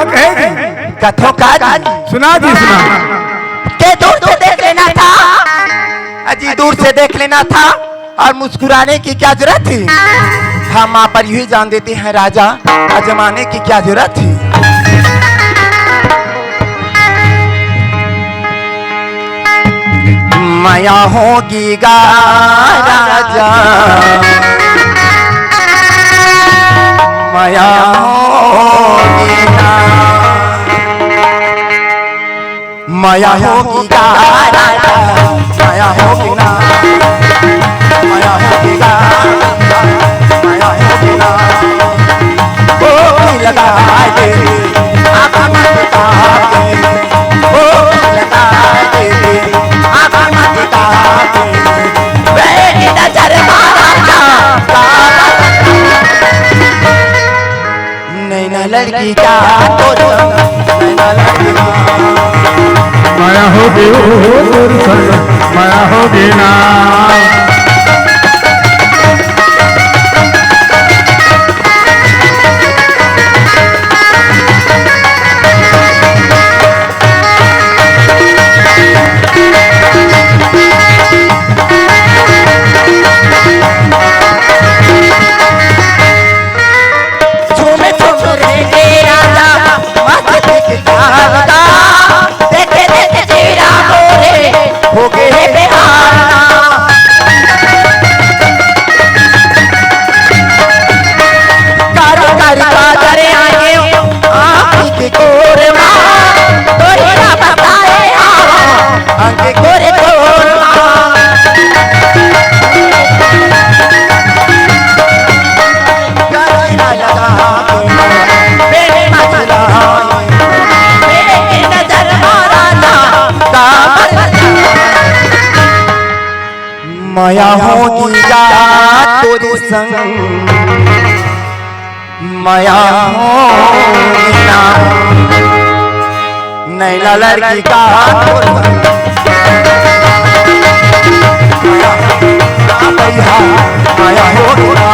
कहेगी? कथो का सुना जी सुना। के दूर से देख लेना था, अजी दूर से देख लेना था और मुस्कुराने की क्या जरूरत थी? हम माँ पर यही जान देते हैं राजा, आजमाने की क्या जरूरत थी? माया होगी गा राजा, माया होगी ना, माया होगी गा राजा, माया होगी ना, माया होगी गा, माया होगी ना, ओ लगा दे आप मत ताके, ओ लगा दे आप मत ताके, मेरी नजर मारा नैना लड़की का तो नैना लड़की माया होगी ओ तोर संग, माया होगी ना। हो गए बेहाना, कारी कारी काजरे आए आँखी के कोरे माँ, तोरी ना बताए आँखी कोरे कोर माँ, गले ना लगा मेरे मचला मेरी नजर मारा ना कामर माया होगी जा तोरी संग, माया होगी ना, नैना लड़की का तोर संग, माया होगी ना।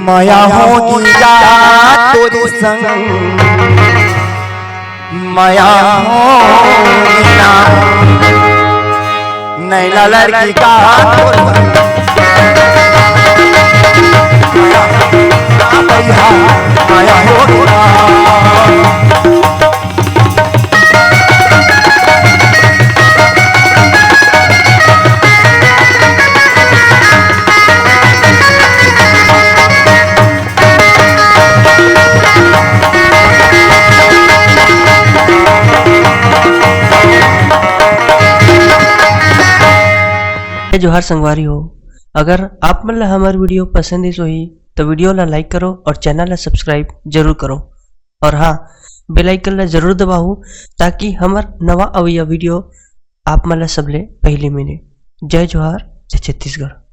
माया होगी जा तोरी संग, माया होगी ना, नैना लड़की का तोर संग, माया होगी ना। जोहार संगवारी हो, अगर आप मन ला हमार वीडियो पसंद ही सोही तो वीडियो ला लाइक करो और चैनल ला सब्सक्राइब जरूर करो, और हाँ बेल आइकन ला जरूर दबाओ ताकि हमार नवा अवैया वीडियो आप मन ला सबले पहले मिले। जय जोहार, जय छत्तीसगढ़।